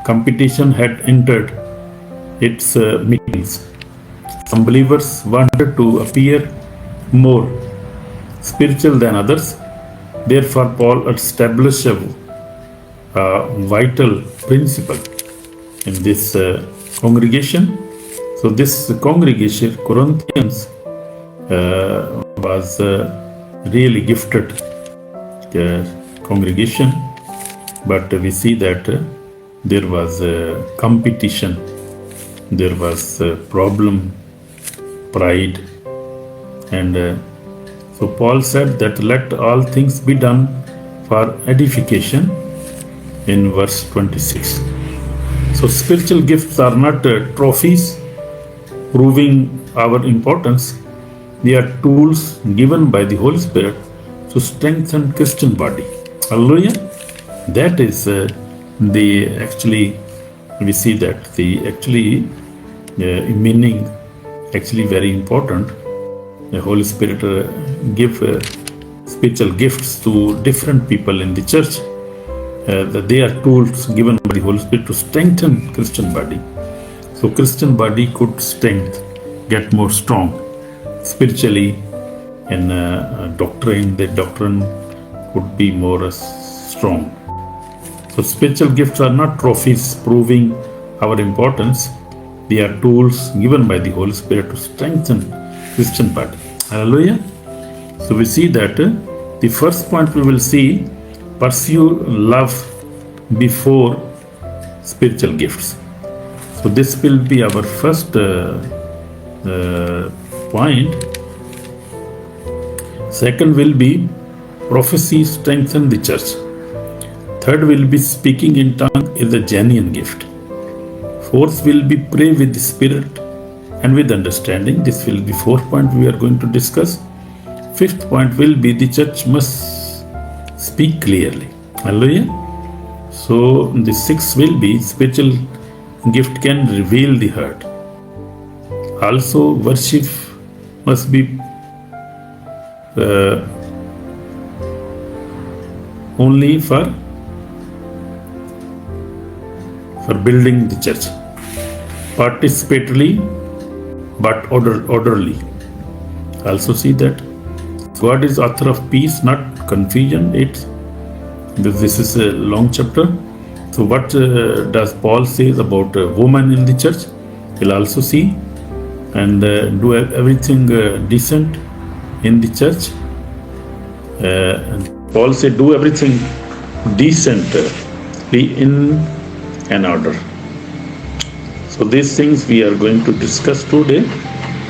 competition had entered its meetings. Some believers wanted to appear more spiritual than others. Therefore, Paul established a vital principle in this congregation. So this congregation, Corinthians, was really gifted congregation, but we see that there was competition, there was problem, pride, and so Paul said that let all things be done for edification in verse 26. So spiritual gifts are not trophies proving our importance. They are tools given by the Holy Spirit to strengthen Christian body. Hallelujah. That is we see that the meaning actually very important. The Holy Spirit give spiritual gifts to different people in the church. That they are tools given by the Holy Spirit to strengthen Christian body. So Christian body could get more strong spiritually, and doctrine. The doctrine could be more strong. So spiritual gifts are not trophies proving our importance. They are tools given by the Holy Spirit to strengthen Christian body. Hallelujah. So we see that the first point we will see, pursue love before spiritual gifts. So this will be our first point. Second will be prophecy strengthen the church. Third will be speaking in tongue is a genuine gift. Fourth will be pray with the Spirit and with understanding. This will be fourth point we are going to discuss. Fifth point will be the church must speak clearly. Hallelujah. So the sixth will be spiritual gift can reveal the heart. Also worship must be only for building the church. Participatory but orderly. Also see that God is author of peace, not confusion. This is a long chapter. So what does Paul say about women in the church? We'll also see. And do everything decent in the church. Paul said do everything decently in an order. So these things we are going to discuss today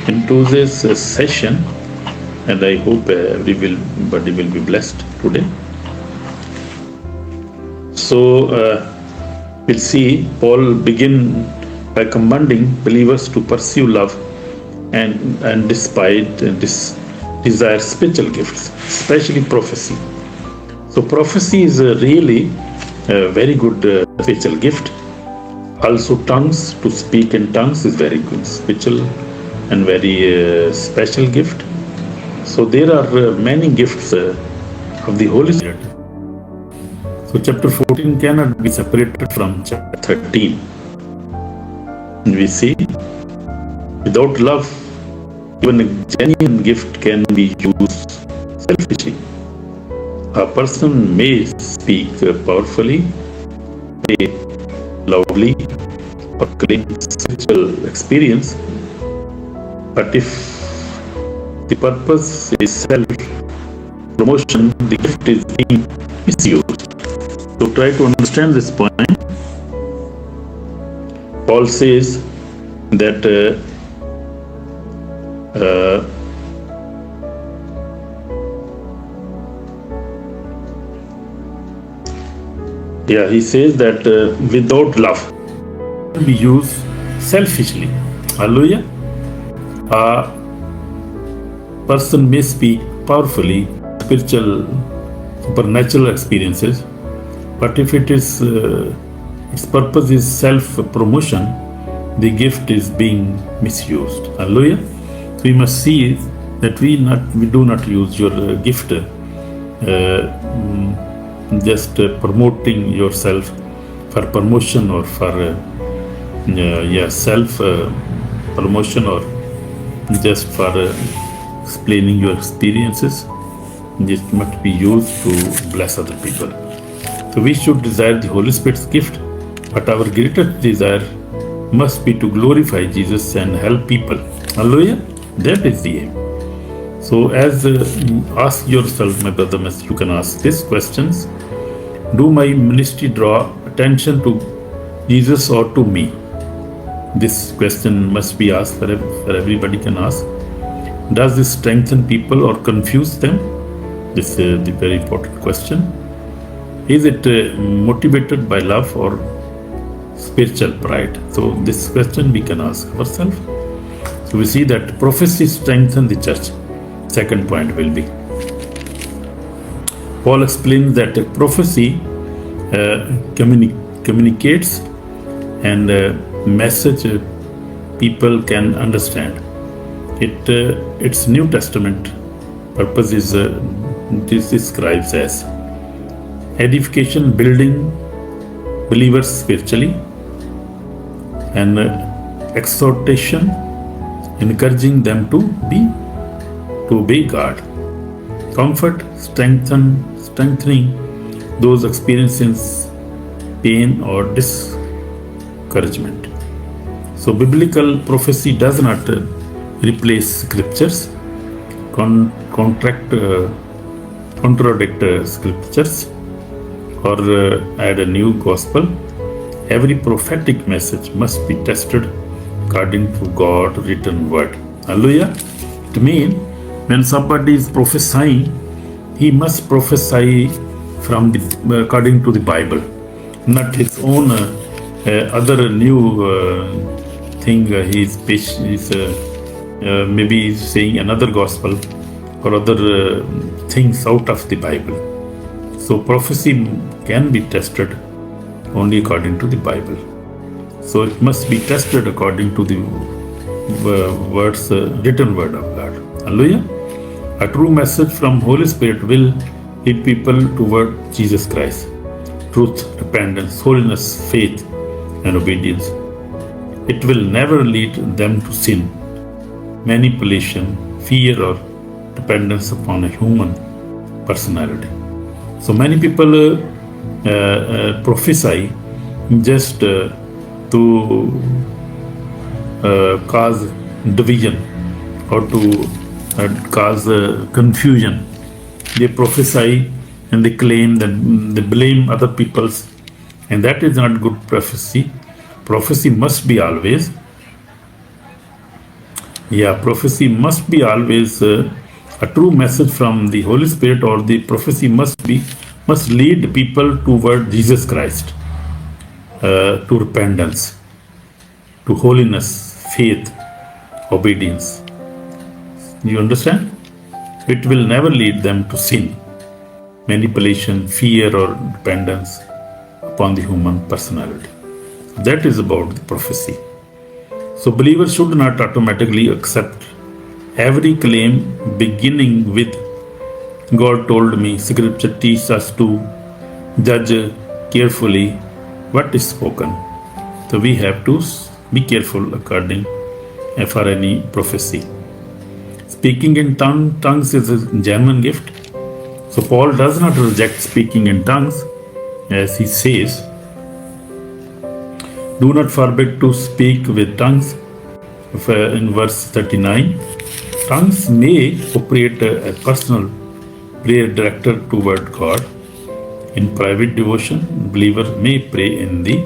in today's session, and I hope everybody will be blessed today. So we'll see Paul begin by commanding believers to pursue love and despite desire spiritual gifts, especially prophecy. So prophecy is really a very good spiritual gift. Also tongues, to speak in tongues is very good spiritual and very special gift. So there are many gifts of the Holy Spirit. So chapter 14 cannot be separated from chapter 13. And we see without love, even a genuine gift can be used selfishly. A person may speak powerfully, may loudly, or claim spiritual experience, but if the purpose is self-promotion, the gift is being misused. So try to understand this point. Paul says that he says that without love, we use selfishly. Hallelujah. A person may speak powerfully, spiritual, supernatural experiences, but if it is its purpose is self-promotion, the gift is being misused. Hallelujah. So we must see that we do not use your gift just promoting yourself, for promotion or for self promotion, or just for explaining your experiences. It must be used to bless other people. So we should desire the Holy Spirit's gift, but our greatest desire must be to glorify Jesus and help people. Hallelujah. That is the aim. So as ask yourself, my brother, you can ask these questions. Do my ministry draw attention to Jesus or to me? This question must be asked for everybody can ask. Does this strengthen people or confuse them? This is the very important question. Is it motivated by love or spiritual pride? So this question we can ask ourselves. So we see that prophecy strengthens the church. Second point will be, Paul explains that prophecy communicates and message people can understand. Its New Testament purpose is this describes as edification, building believers spiritually, and exhortation, encouraging them to obey God, comfort, strengthening those experiencing pain or discouragement. So biblical prophecy does not replace scriptures, contradict scriptures, or add a new gospel. Every prophetic message must be tested according to God's written word. Hallelujah. It means when somebody is prophesying, he must prophesy from according to the Bible, not his own other new thing. He's maybe saying another gospel or other things out of the Bible. So prophecy can be tested only according to the Bible. So it must be tested according to the written word of God. Hallelujah. A true message from Holy Spirit will lead people toward Jesus Christ. Truth, repentance, holiness, faith, and obedience. It will never lead them to sin, manipulation, fear, or dependence upon a human personality. So many people prophesy just to cause division or to cause confusion. They prophesy and they claim that they blame other people's, and that is not good prophecy. Prophecy must be always prophecy must be always a true message from the Holy Spirit, or the prophecy must lead people toward Jesus Christ, to repentance, to holiness, faith, obedience. You understand? It will never lead them to sin, manipulation, fear, or dependence upon the human personality. That is about the prophecy. So believers should not automatically accept every claim beginning with God told me. Scripture teaches us to judge carefully what is spoken. So we have to be careful according for any prophecy. Speaking in tongues is a genuine gift. So Paul does not reject speaking in tongues, as he says, do not forbid to speak with tongues. In verse 39, tongues may operate a personal prayer director toward God. In private devotion, believer may pray in the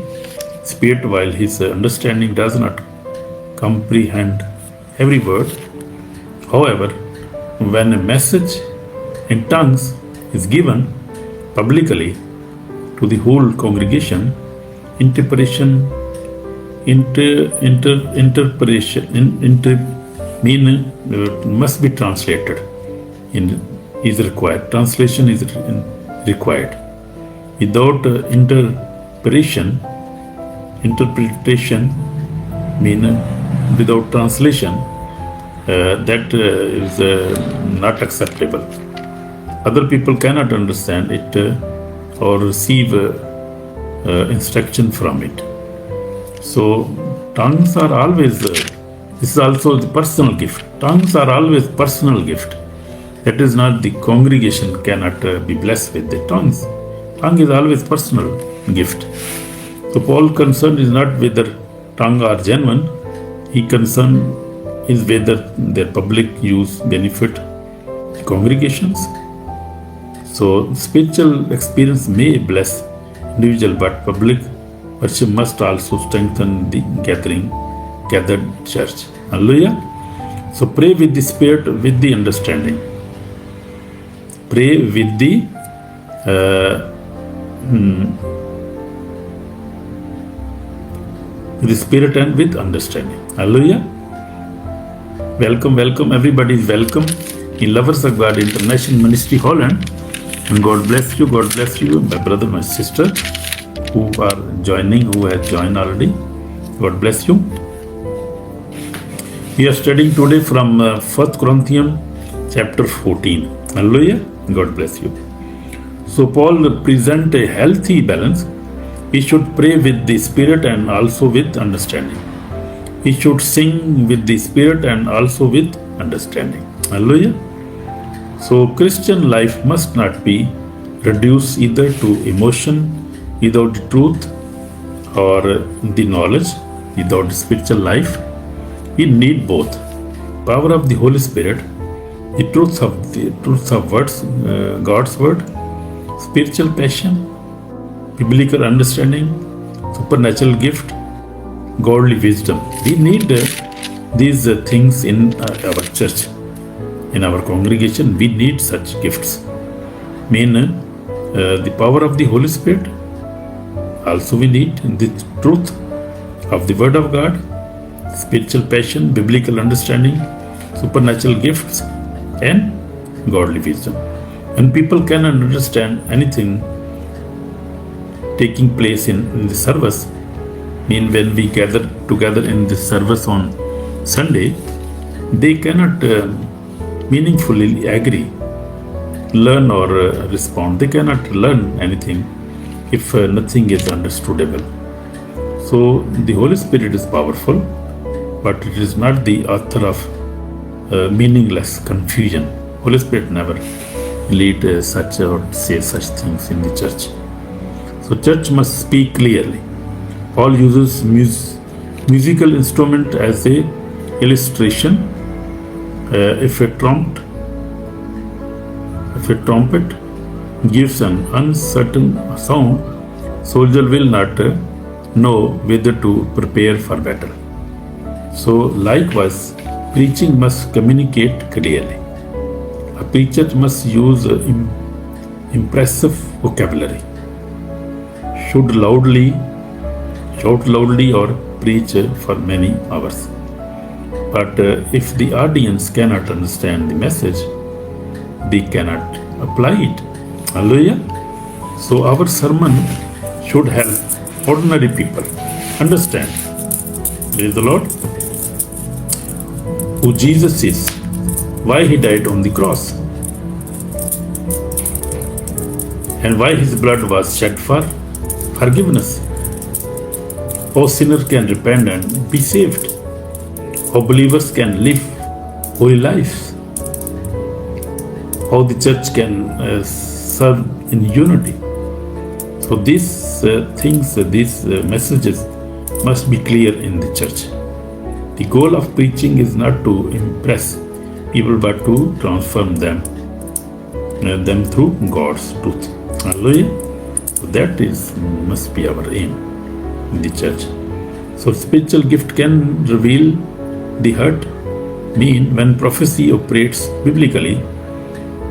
Spirit while his understanding does not comprehend every word. However, when a message in tongues is given publicly to the whole congregation, interpretation must be translated. Is required. Translation is required. Without interpretation without translation, that is not acceptable. Other people cannot understand it or receive instruction from it. So tongues are always, this is also the personal gift. Tongues are always personal gift. That is not the congregation cannot be blessed with the tongues. Tongue is always personal gift. So Paul's concern is not whether tongue are genuine. He concern is whether their public use benefit the congregations. So spiritual experience may bless individual, but public worship must also strengthen the gathered church. Hallelujah. So pray with the Spirit, with the understanding. Pray with the Spirit and with understanding. Hallelujah. Welcome, everybody is welcome in Lovers of God International Ministry, Holland. And God bless you, my brother, my sister, who are joining, who have joined already. God bless you. We are studying today from 1 Corinthians chapter 14. Hallelujah. God bless you. So Paul present a healthy balance. We should pray with the Spirit and also with understanding. We should sing with the Spirit and also with understanding. Hallelujah. So Christian life must not be reduced either to emotion without the truth or the knowledge without the spiritual life. We need both. Power of the Holy Spirit, the truth of words, God's word, spiritual passion, biblical understanding, supernatural gift, godly wisdom. We need these things in our church. In our congregation, we need such gifts. The power of the Holy Spirit. Also we need the truth of the Word of God, spiritual passion, biblical understanding, supernatural gifts, and godly wisdom. When people cannot understand anything taking place in the service, when we gather together in this service on Sunday, they cannot meaningfully agree, learn or respond. They cannot learn anything if nothing is understandable. So the Holy Spirit is powerful, but it is not the author of meaningless confusion. Holy Spirit never lead such or say such things in the church. So church must speak clearly. Paul uses musical instrument as a illustration. If a trumpet gives an uncertain sound, soldier will not know whether to prepare for battle. So likewise, preaching must communicate clearly. A preacher must use impressive vocabulary, shout loudly or preach for many hours. But if the audience cannot understand the message, they cannot apply it. Hallelujah. So our sermon should help ordinary people understand, praise the Lord, who Jesus is, why he died on the cross, and why his blood was shed for forgiveness. How sinners can repent and be saved. How believers can live holy lives. How the church can serve in unity. So these things, these messages must be clear in the church. The goal of preaching is not to impress people, but to transform them through God's truth. Hallelujah. So that must be our aim in the church. So spiritual gift can reveal the heart. When prophecy operates biblically,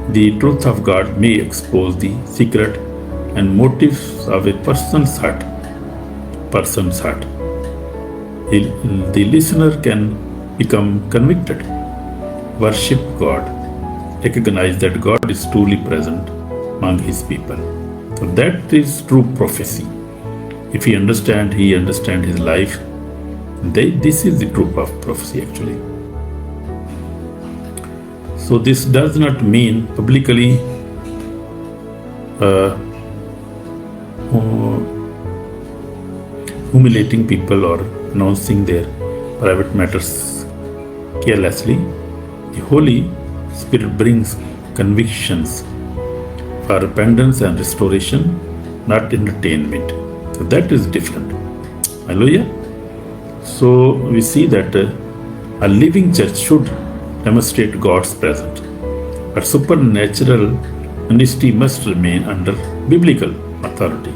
the truth of God may expose the secret and motives of a person's heart. The listener can become convicted, worship God, recognize that God is truly present among his people. So that is true prophecy. If he understands his life, this is the true of prophecy actually. So this does not mean publicly humiliating people or announcing their private matters carelessly. The Holy Spirit brings convictions for repentance and restoration, not entertainment. So that is different. Hallelujah. So we see that a living church should demonstrate God's presence, but supernatural ministry must remain under biblical authority,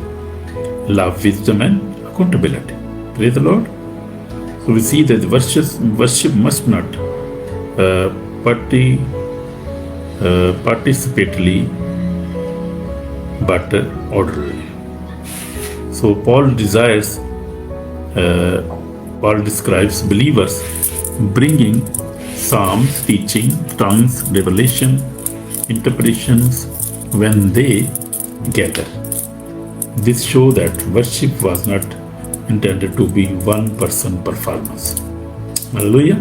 love, wisdom, and accountability. Praise the Lord. So we see that worship must not participatory but orderly. So Paul describes believers bringing psalms, teaching, tongues, revelation, interpretations when they gather. This shows that worship was not intended to be one person performance. Hallelujah.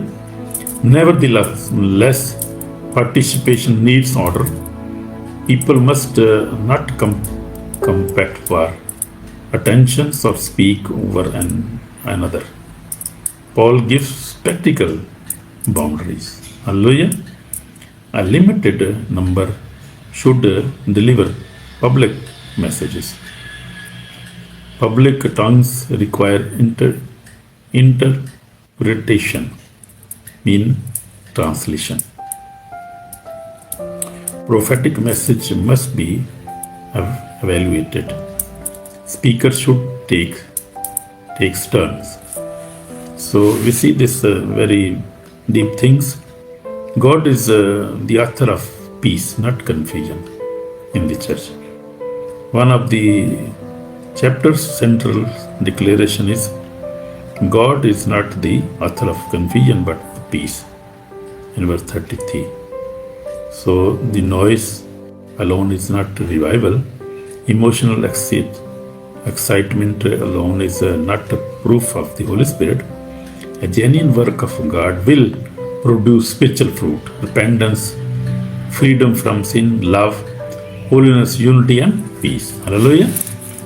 Nevertheless, participation needs order. People must not compete for attentions or speak over another. Paul gives practical boundaries. Hallelujah. A limited number should deliver public messages. Public tongues require interpretation, mean translation. Prophetic message must be evaluated. Speakers should take turns. So we see this very deep things. God is the author of peace, not confusion in the church. One of the chapter's central declaration is God is not the author of confusion but peace, in verse 33. So the noise alone is not revival. Emotional excitement alone is not a proof of the Holy Spirit. A genuine work of God will produce spiritual fruit, repentance, freedom from sin, love, holiness, unity, and peace. Hallelujah.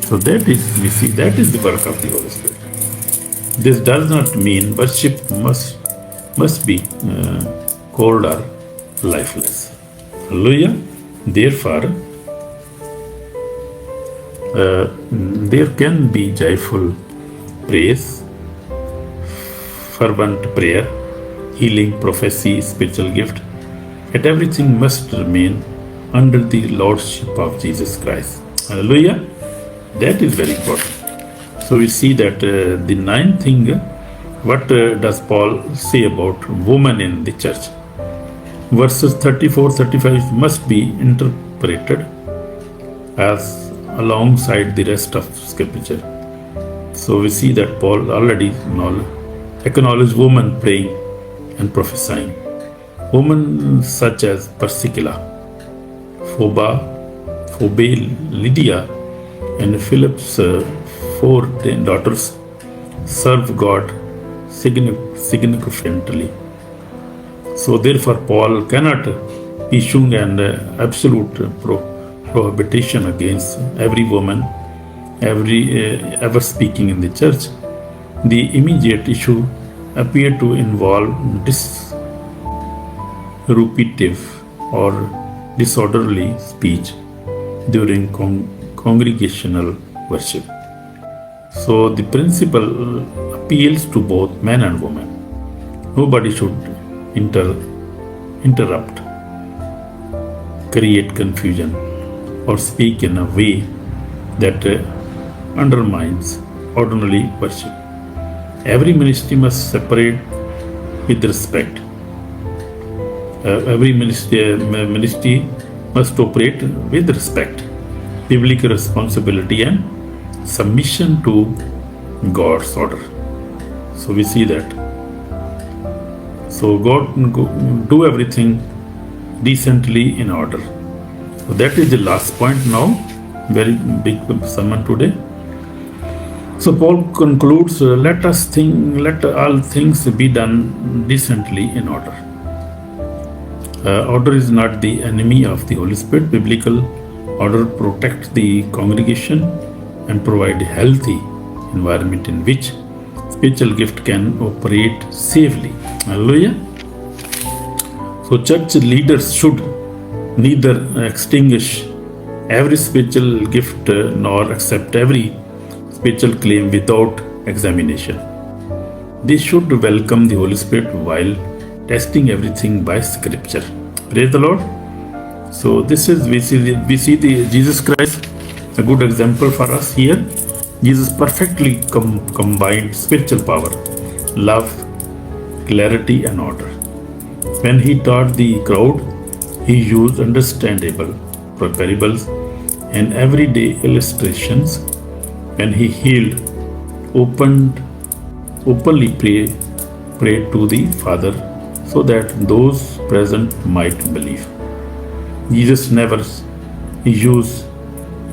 So we see that is the work of the Holy Spirit. This does not mean worship must be cold or lifeless. Hallelujah. Therefore, there can be joyful praise, fervent prayer, healing, prophecy, spiritual gift, yet everything must remain under the lordship of Jesus Christ. Hallelujah. That is very important. So we see that the ninth thing, what does Paul say about women in the church? Verses 34-35 must be interpreted as alongside the rest of scripture. So we see that Paul already acknowledged women praying and prophesying. Women such as Priscilla, Phoebe, Lydia, and Philip's 4 daughters serve God significantly. So therefore Paul cannot issue an absolute prohibition against every woman ever speaking in the church. The immediate issue appeared to involve disruptive or disorderly speech during congregational worship. So the principle appeals to both men and women. Nobody should interrupt, create confusion, or speak in a way that undermines ordinary worship. Every ministry must separate with respect. Every ministry must operate with respect, biblical responsibility, and submission to God's order. So we see that. So God do everything decently in order. So that is the last point now. Very big sermon today. So Paul concludes, let all things be done decently in order. Order is not the enemy of the Holy Spirit. Biblical order protects the congregation and provide healthy environment in which spiritual gift can operate safely. Hallelujah. So church leaders should neither extinguish every spiritual gift nor accept every spiritual claim without examination. They should welcome the Holy Spirit while testing everything by Scripture. Praise the Lord. So this is we see the Jesus Christ, a good example for us here. Jesus perfectly combined spiritual power, love, clarity, and order. When he taught the crowd, he used understandable parables and everyday illustrations. When he healed, openly prayed to the Father so that those present might believe. Jesus never used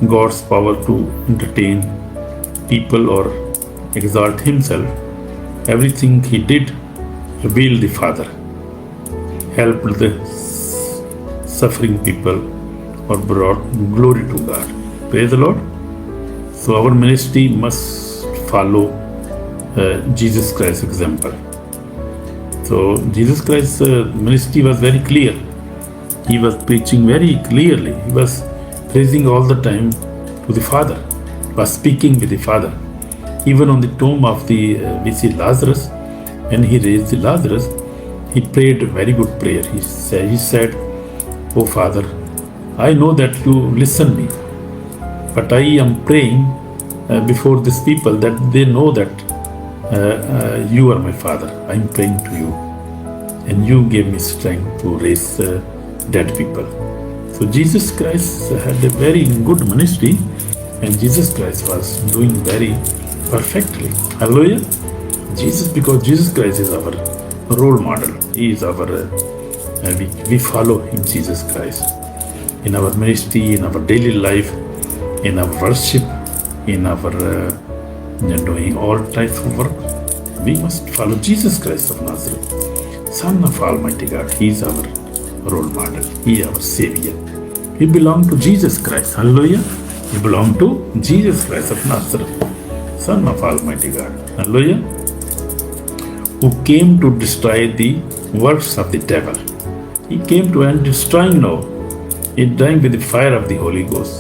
God's power to entertain people or exalt himself. Everything he did revealed the Father, helped the suffering people, or brought glory to God. Praise the Lord. So our ministry must follow Jesus Christ's example. So Jesus Christ's ministry was very clear. He was preaching very clearly. He was praising all the time to the Father. He was speaking with the Father. Even on the tomb of we see Lazarus, when he raised the Lazarus, he prayed a very good prayer. He said, "Oh Father, I know that you listen me, but I am praying before these people that they know that you are my Father. I am praying to you, and you gave me strength to raise dead people." So Jesus Christ had a very good ministry, and Jesus Christ was doing very perfectly. Hallelujah. Because Jesus Christ is our role model. He is our we follow him, Jesus Christ, in our ministry, in our daily life, in our worship, in our doing all types of work. We must follow Jesus Christ of Nazareth, Son of Almighty God. He is our role model. He is our Savior. We belong to Jesus Christ. Hallelujah. We belong to Jesus Christ of Nazareth, Son of Almighty God. Hallelujah. Who came to destroy the works of the devil. He came to end destroying now. He dying with the fire of the Holy Ghost.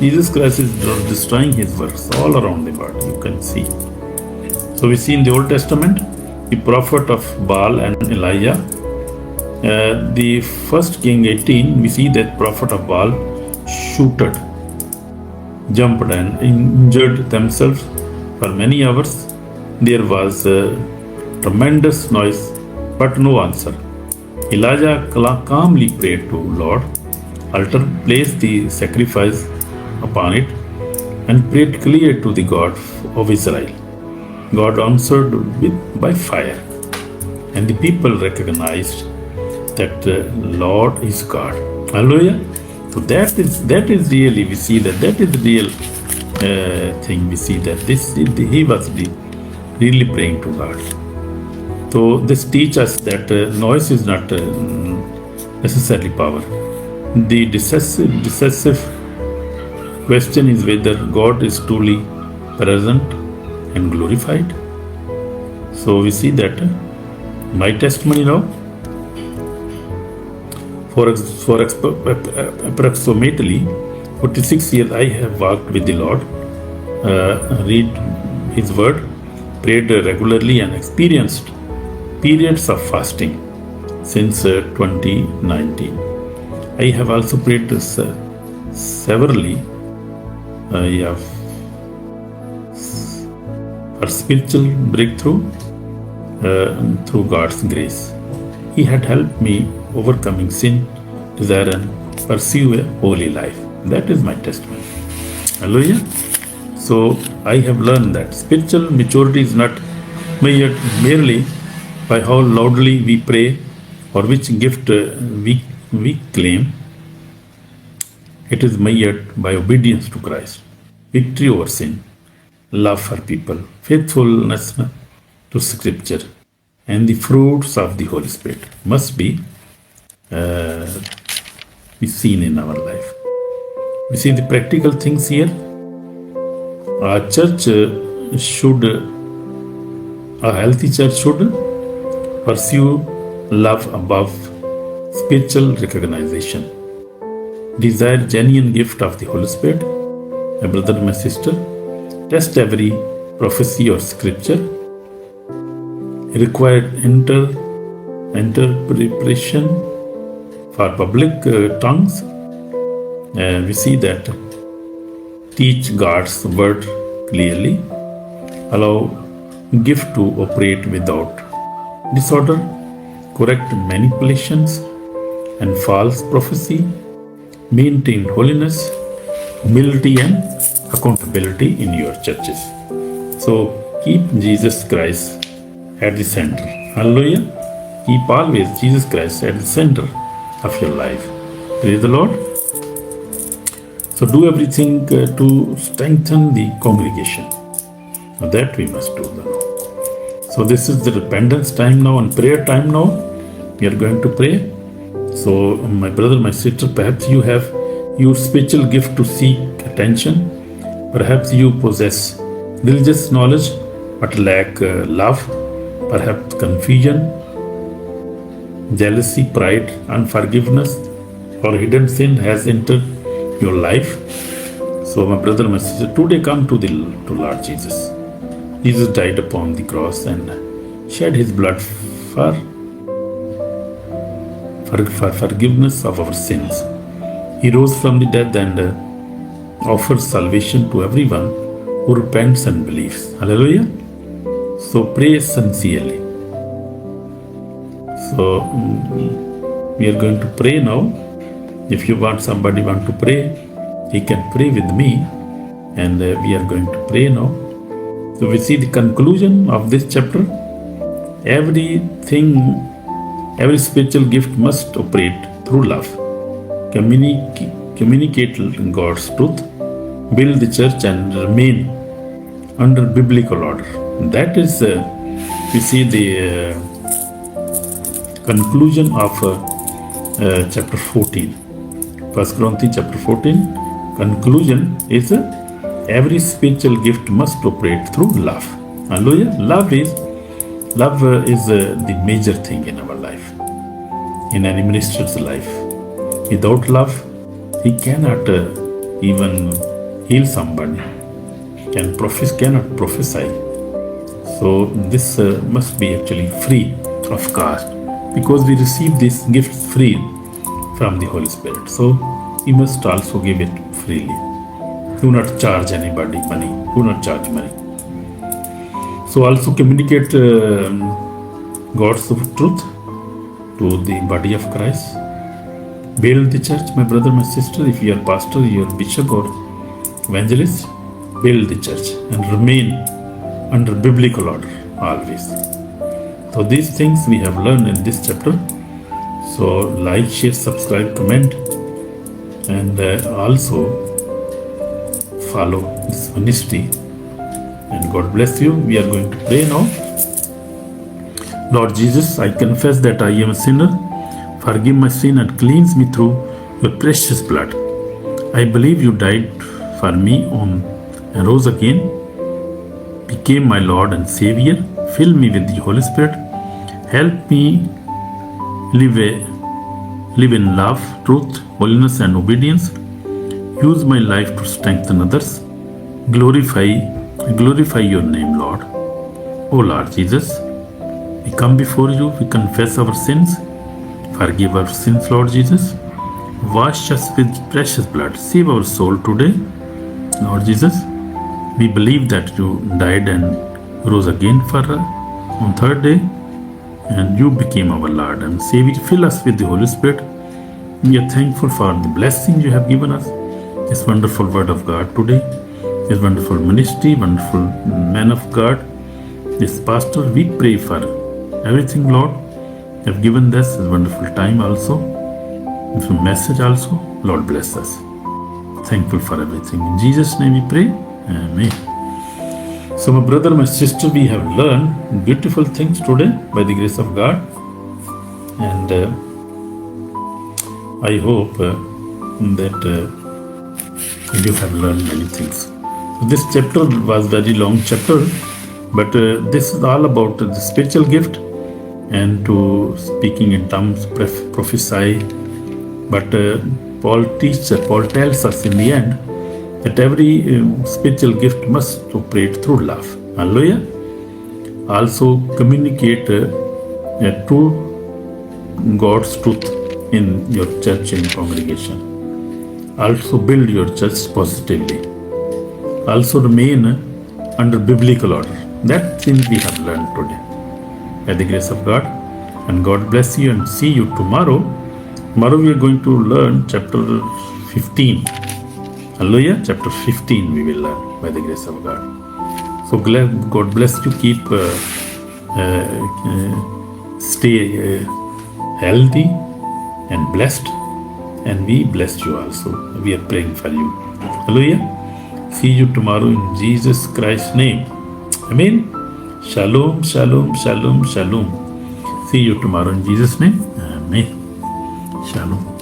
Jesus Christ is destroying his works all around the world. You can see. So we see in the Old Testament the prophet of Baal and Elijah. The first King 18, we see that prophet of Baal shooted, jumped and injured themselves for many hours. There was a tremendous noise, but no answer. Elijah calmly prayed to Lord, altar, placed the sacrifice upon it, and prayed clear to the God of Israel. God answered by fire, and the people recognized that Lord is God. Hallelujah. So that is really, we see that is the real thing. We see that he was really praying to God. So this teaches us that noise is not necessarily power. The decisive question is whether God is truly present and glorified. So we see that my testimony now, for approximately 46 years I have walked with the Lord, read His Word, prayed regularly, and experienced periods of fasting since 2019. I have also prayed severally for spiritual breakthrough through God's grace. He had helped me overcoming sin, desire, and pursue a holy life. That is my testimony. Hallelujah. So I have learned that spiritual maturity is not measured merely by how loudly we pray or which gift we claim. It is measured by obedience to Christ, victory over sin, love for people, faithfulness to Scripture, and the fruits of the Holy Spirit must be seen in our life. We see the practical things here. Our church should pursue love above spiritual recognition. Desire genuine gift of the Holy Spirit. My brother, my sister, test every prophecy or scripture. Required interpretation for public tongues. We see that teach God's word clearly. Allow gift to operate without disorder. Correct manipulations and false prophecy. Maintain holiness, humility and accountability in your churches. So keep Jesus Christ at the center. Hallelujah. Keep always Jesus Christ at the center of your life. Praise the Lord. So do everything to strengthen the congregation. That we must do. So this is the repentance time now and prayer time now. We are going to pray. So my brother, my sister, perhaps you have your spiritual gift to seek attention. Perhaps you possess religious knowledge but lack love, perhaps confusion, jealousy, pride, unforgiveness, or hidden sin has entered your life. So my brother, my sister, today come to Lord Jesus. Jesus died upon the cross and shed his blood for forgiveness of our sins. He rose from the dead and offers salvation to everyone who repents and believes. Hallelujah. So pray sincerely. So we are going to pray now. If you want somebody to pray, he can pray with me, and we are going to pray now. So we see the conclusion of this chapter. Every spiritual gift must operate through love. Communicate God's truth, build the church, and remain under biblical order. That is, we see the conclusion of chapter 14. 1 Corinthians chapter 14. Conclusion is every spiritual gift must operate through love. Hallelujah. Love is the major thing in our life, in any minister's life. Without love, he cannot even heal somebody, cannot prophesy. So this must be actually free of cost, because we receive this gift free from the Holy Spirit. So we must also give it freely. Do not charge anybody money. Do not charge money. So also communicate God's truth to the body of Christ. Build the church, my brother, my sister. If you are pastor, you are bishop or evangelist, build the church and remain under biblical order always. So these things we have learned in this chapter. So like, share, subscribe, comment, and also follow this ministry. And God bless you. We are going to pray now. Lord Jesus, I confess that I am a sinner. Forgive my sin and cleanse me through your precious blood. I believe you died for me and rose again, became my Lord and Savior. Fill me with the Holy Spirit. Help me live in love, truth, holiness, and obedience. Use my life to strengthen others. Glorify your name, Lord. O Lord Jesus, we come before you. We confess our sins. Forgive our sins, Lord Jesus. Wash us with precious blood. Save our soul today, Lord Jesus. We believe that you died and rose again for on third day, and you became our Lord and Savior. Fill us with the Holy Spirit. We are thankful for the blessing you have given us, this wonderful word of God today, this wonderful ministry, wonderful man of God, this pastor. We pray for everything, Lord. You have given us this wonderful time also, this message also. Lord, bless us. Thankful for everything. In Jesus' name we pray. Amen. So my brother, my sister, we have learned beautiful things today by the grace of God. And I hope that you have learned many things. This chapter was very long chapter, but this is all about the spiritual gift and to speaking in tongues, prophesy. But Paul tells us in the end that every spiritual gift must operate through love. Hallelujah. Also communicate true God's truth in your church and congregation. Also build your church positively. Also remain under biblical order. That thing we have learned today. By the grace of God. And God bless you and see you tomorrow. Tomorrow we are going to learn chapter 15. Hallelujah. Chapter 15 we will learn by the grace of God. So God bless you. Keep stay healthy and blessed. And we bless you also. We are praying for you. Hallelujah. See you tomorrow in Jesus Christ's name. Amen. Shalom, shalom, shalom, shalom. See you tomorrow in Jesus' name. Amen. Shalom.